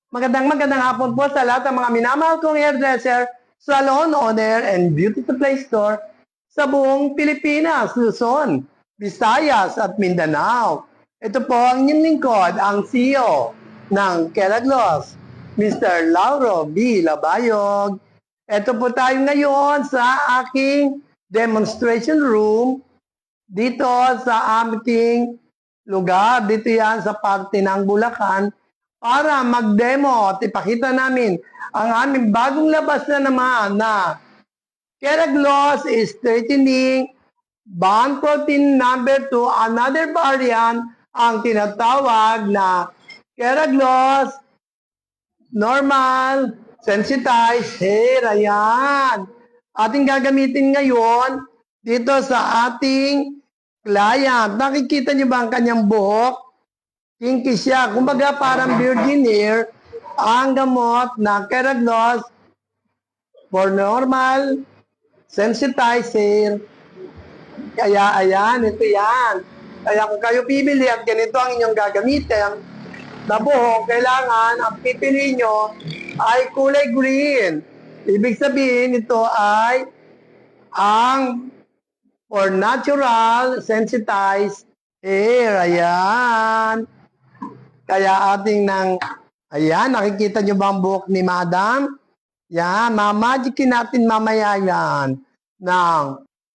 Magandang hapon po sa lahat ng mga minamahal kong hairdresser, salon owner, and beauty supply store sa buong Pilipinas, Luzon, Visayas, at Mindanao. Ito po ang inyong lingkod, ang CEO ng Keraglos, Mr. Lauro B. Labayog. Ito po tayo ngayon sa aking demonstration room dito sa aming lugar. Dito yan sa parte ng Bulacan para mag-demo at ipakita namin ang aming bagong labas na naman na Keraglos is straightening bond protein number 2, another variant, ang tinatawag na Keraglos normal sensitized hair. Ayan. Ating gagamitin ngayon dito sa ating client. Nakikita niyo ba ang kanyang buhok? Kinky siya. Kumbaga parang virgin hair ang gamot na Keraglos for normal sensitized hair. Kaya ayan, ito yan. Kaya kung kayo pipili at ganito ang inyong gagamitin na buhok, kailangan ang pipili nyo ay kulay green. Ibig sabihin ito ay ang for natural sensitized hair. Ayan. Kaya ating ayan, nakikita nyo ba ang buhok ni Madam? Yan, mamagikin natin mamaya yan ng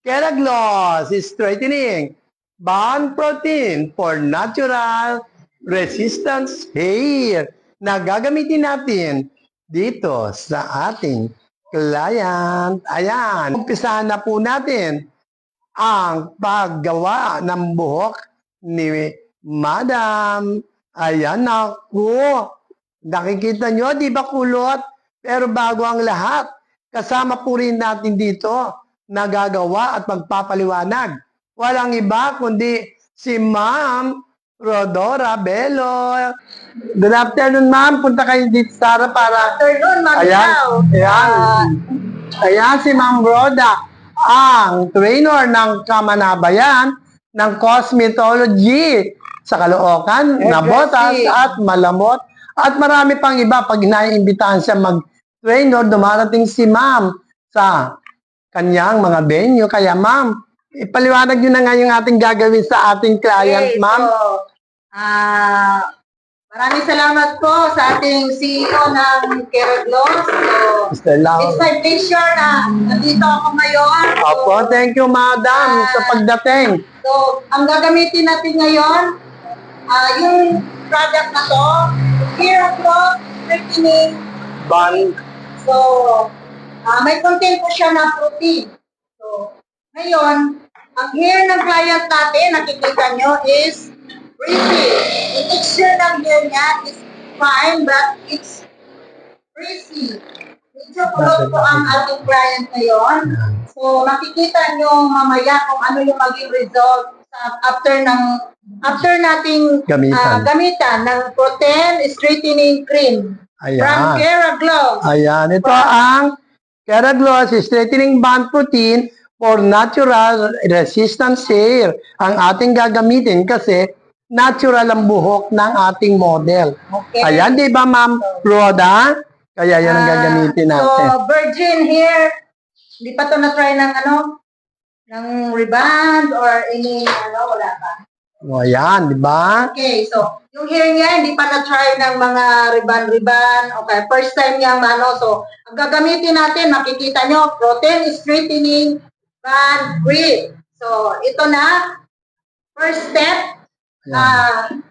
Keraglos straightening bond protein for natural resistance hair na gagamitin natin dito sa ating client. Ayan, umpisahan na po natin ang paggawa ng buhok ni Madam. Ayan, naku. Nakikita nyo, di ba kulot? Pero bago ang lahat, kasama po rin natin dito na gagawa at magpapaliwanag. Walang iba kundi si Ma'am Rodora Bello. Good afternoon, Ma'am. Punta kayo dito, Sarah, para... Good afternoon, Ma'am. Ayan. Ayan si Ma'am Roda, ang trainer ng Kamanabayan ng cosmetology sa Caloocan, Nabotas at Malamot. At marami pang iba. Pag naiimbitahan siya mag-trainer, dumarating si Ma'am sa kanyang mga venue. Kaya Ma'am, ipaliwanag nyo na nga yung ating gagawin sa ating client, Okay, Ma'am. Maraming salamat po sa ating CEO ng Keraglos. Mr. Lau. It's my pleasure na nandito ako ngayon. Opo, thank you, Madam, sa pagdating. So, ang gagamitin natin ngayon, yung product na to, Keraglos Straightening. Bond. So, may content po siya na protein. So, ngayon, ang hair ng client natin, nakikita nyo, is frizzy. The texture ng hair niya is fine, but it's frizzy. Medyo kulot po ang ating client ngayon. So, makikita nyo mamaya kung ano yung maging result after nating gamitan ng protein straightening cream. Ayan. From Keraglos. Ayan. Ito ang Keraglos straightening bond protein for natural resistance hair. Ang ating gagamitin kasi natural ang buhok ng ating model. Okay. Ayan, di ba, Ma'am Roda? Kaya yan ang gagamitin natin. So, virgin hair, hindi pa to na-try ng ng reband or any, wala pa. O, ayan, di ba? Okay, so, yung hair niya, hindi pa na-try ng mga reband. Okay, first time niya, so, ang gagamitin natin, makikita nyo, protein straightening band cream. So, ito na, first step,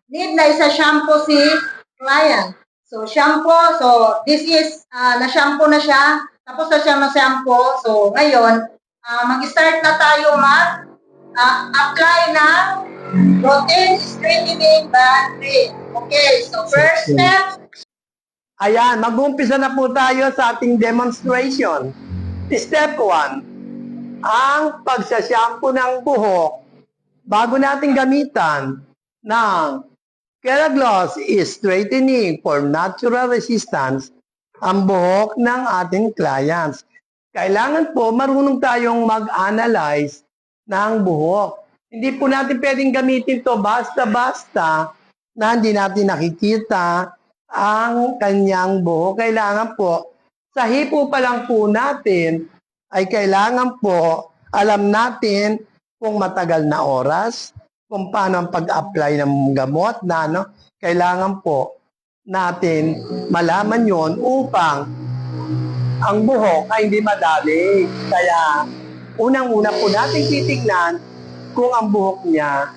need na isa shampoo si client. So, shampoo, so, this is, na-shampoo na siya, tapos na siya na-shampoo. So, ngayon, mag-start na tayo apply ng protein straightening band cream. Okay, so first step. Ayan, mag-umpisa na po tayo sa ating demonstration. Step 1, ang pagsashampoo ng buhok bago natin gamitan ng Keraglos is straightening for natural resistance ang buhok ng ating clients. Kailangan po marunong tayong mag-analyze ng buhok. Hindi po natin pwedeng gamitin to basta-basta na hindi natin nakikita ang kanyang buhok. Kailangan po, sa hipo pa lang po natin, ay kailangan po, alam natin kung matagal na oras, kung paano ang pag-apply ng gamot na kailangan po natin malaman yon upang ang buhok ay hindi madali. Kaya, unang-una po natin titignan kung ang buhok niya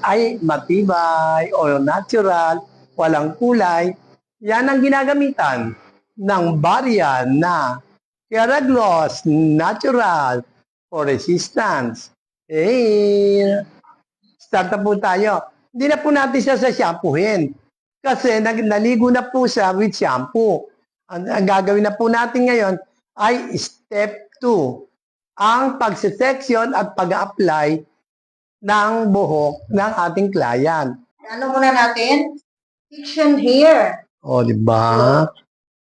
ay matibay o natural, walang kulay. Yan ang ginagamitan ng Varian na Keragloss Natural for Resistance. Start na po tayo. Hindi na po natin siya sa shampoohin kasi naligo na po siya with shampoo. Ang gagawin na po natin ngayon ay step 2, ang pagsisection at pag-apply ng buhok ng ating client. Ano muna natin? Section here. O, di ba?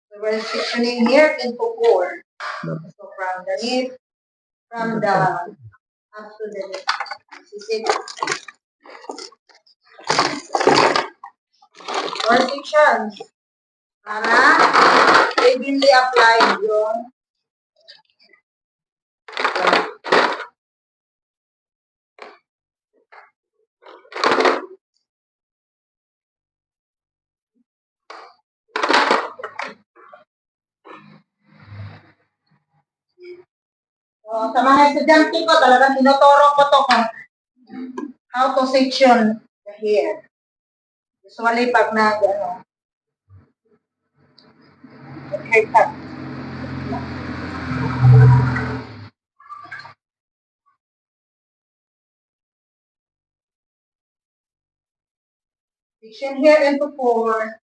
So we're sectioning here into 4. So from the knee, from the up to the knee. This is it. 4 sections. Para evenly applied yung sa mga estudyante ko, talagang tinuturo ko to kung how to section the hair. Usually, pag haircut. Section here into 4.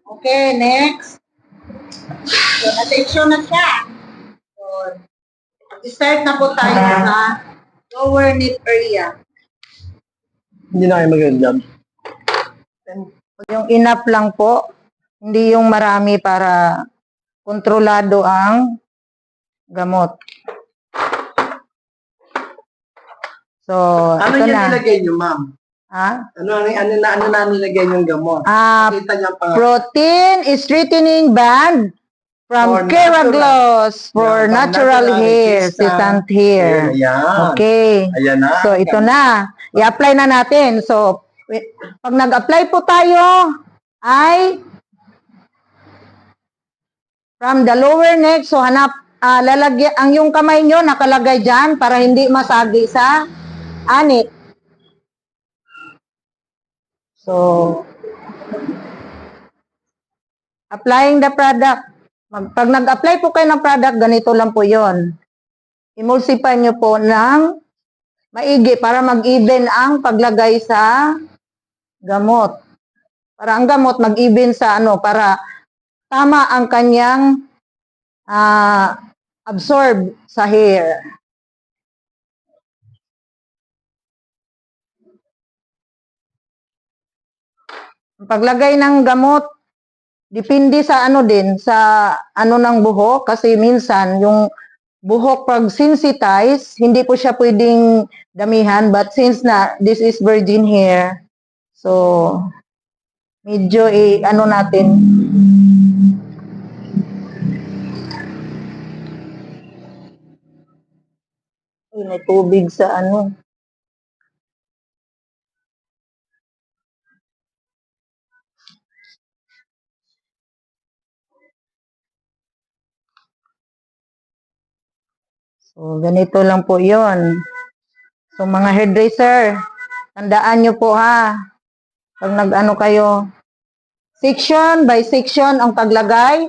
Okay, next. So, na-section na siya. So, start na po tayo sa lower knee area. Hindi na kayo mag-job. Yung enough lang po, hindi yung marami para kontrolado ang gamot. So, Ano ito yung na. nilagay nyo, ma'am? Ha? Ano na nilagay yung gamot? Kita niya pa. Protein strengthening band For from Keragloss for Yeah, natural hair, resistant resistant hair. Ayan. Okay. Ayan na. So, ito na. I-apply na natin. So, pag nag-apply po tayo, ay from the lower neck, so hanap, lalagyan, ang yung kamay nyo nakalagay dyan para hindi masagi sa anit. So, applying the product. Pag nag-apply po kayo ng product, ganito lang po yon. Emulsify nyo po ng maigi para mag-even ang paglagay sa gamot. Para ang gamot mag-even sa para tama ang kanyang absorb sa hair. Ang paglagay ng gamot, depende sa din, sa ng buhok. Kasi minsan, yung buhok pag sensitize, hindi po siya pwedeng damihan. But since this is virgin hair, so, medyo natin. May tubig sa So, ganito lang po yon. So, mga hairdresser, tandaan nyo po ha. Pag kayo, section by section ang paglagay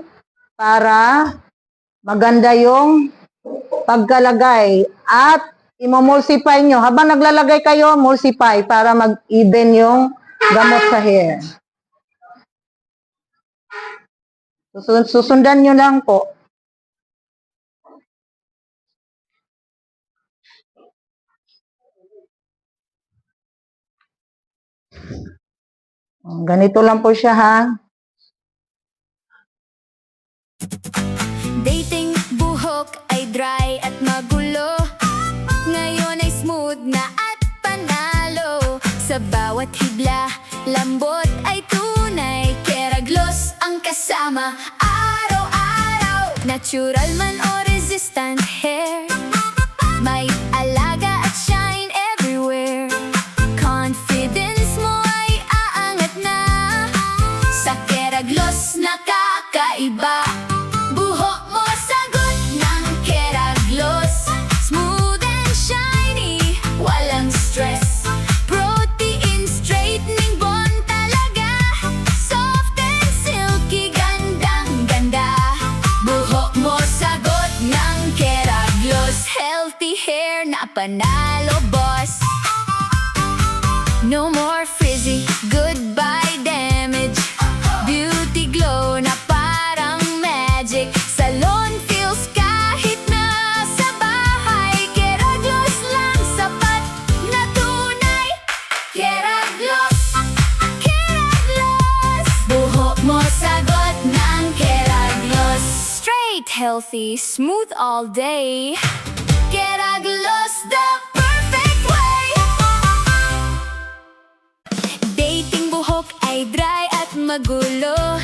para maganda yung pagkalagay. At imomulsify nyo. Habang naglalagay kayo, mulsify para mag-even yung gamot sa hair. Susundan nyo lang po. Ganito lang po siya ha. Dating buhok ay dry at magulo. Ngayon ay smooth na at panalo. Sa bawat hibla, lambot ay tunay. Keraglos ang kasama araw-araw. Natural man o resistant hair, may alaga at shine everywhere. Confidence mo ay aangat na. Sa Keraglos nakakaiba. Buhok mo sagot ng Keraglos. Smooth and shiny, walang stress. Protein straightening bond talaga. Soft and silky, gandang-ganda. Buhok mo sagot ng Keraglos. Healthy hair na panalo, boss. No more frizzy, goodbye damage. Beauty glow na parang magic. Salon feels kahit nasa bahay. Keraglos lang sapat na tunay. Keraglos, Keraglos. Buhok mo sagot ng Keraglos. Straight, healthy, smooth all day. Keraglos, the perfect way. Dating buhok ay dry at magulo.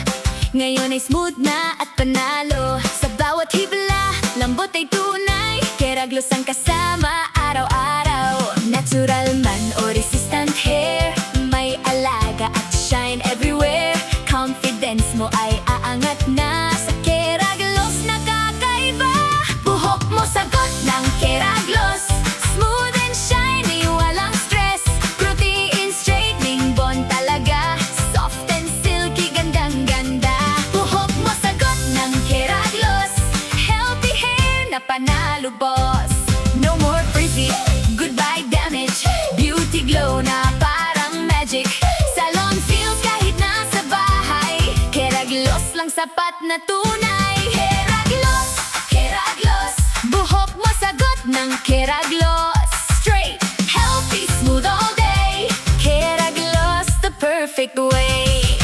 Ngayon ay smooth na at panalo. Sa bawat hibla, lambot ay tunay. Keraglos ang kasama araw-araw. Natural man o resistant hair, may alaga at shine everywhere. Confidence mo ay aangat na. Sa Keraglos nakakaiba. Buhok mo sagot ng Keraglos. Smooth and shiny, walang stress. Protein straightening bond talaga. Soft and silky, gandang-ganda. Buhok mo sagot ng Keraglos. Healthy hair na panalo, boss. No more frizzy, goodbye damage. Beauty glow na parang magic. Salon feels kahit nasa bahay. Keraglos lang sapat na tunay. Keraglos, Keraglos. Buhok mo sagot ng Keraglos. Straight, healthy, smooth all day. Keraglos, the perfect way.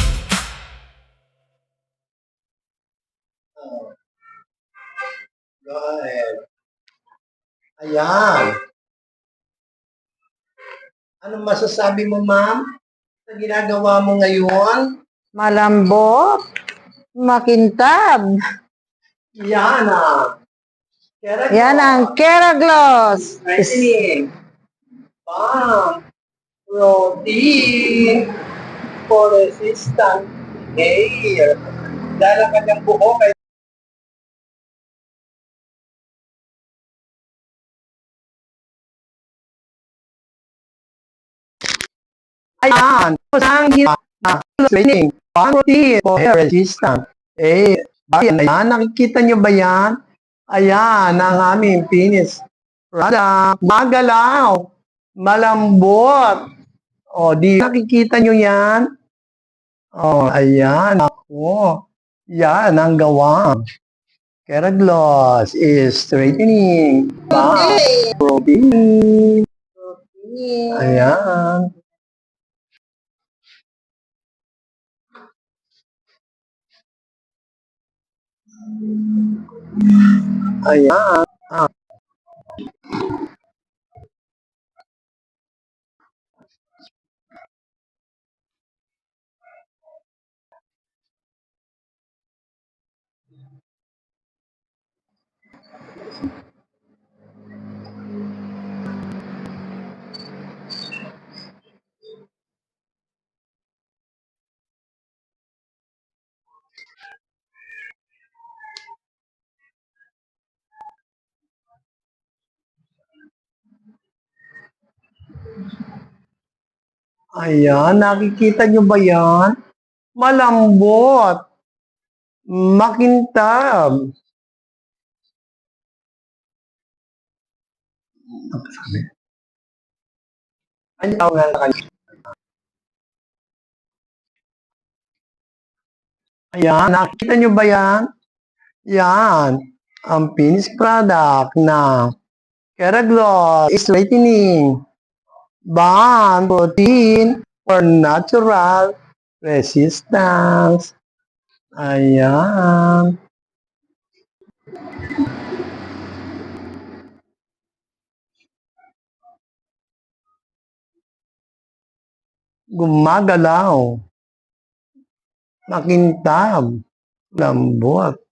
Go ahead. Ayan. Anong masasabi mo, ma'am? Sa ginagawa mo ngayon? Malambot, makintab. Yan ah. Yan ang Keraglos. Strengthening. Bam. Protein. For resistant hair. Dahil ang kanyang buhok ay ayan. Ang training. Protein for hair resistant. Ayan. Nakikita nyo ba yan? Ayan, ang aming finish product. Magalaw. Malambot. O, di nakikita nyo yan? O, ayan. Ako. Yan, ang gawa. Keraglos is straightening. Protein. Ayan. Ayan. Ayan, nakikita nyo ba yan? Malambot. Makintab. Ano tawag nga sa kanya? Ayan, nakita nyo ba yan? Yan, ang finished product na Keragloss Straightening Bond Protein for Natural Resistance. Ayan. Gumagalaw. Makintab. Lambot.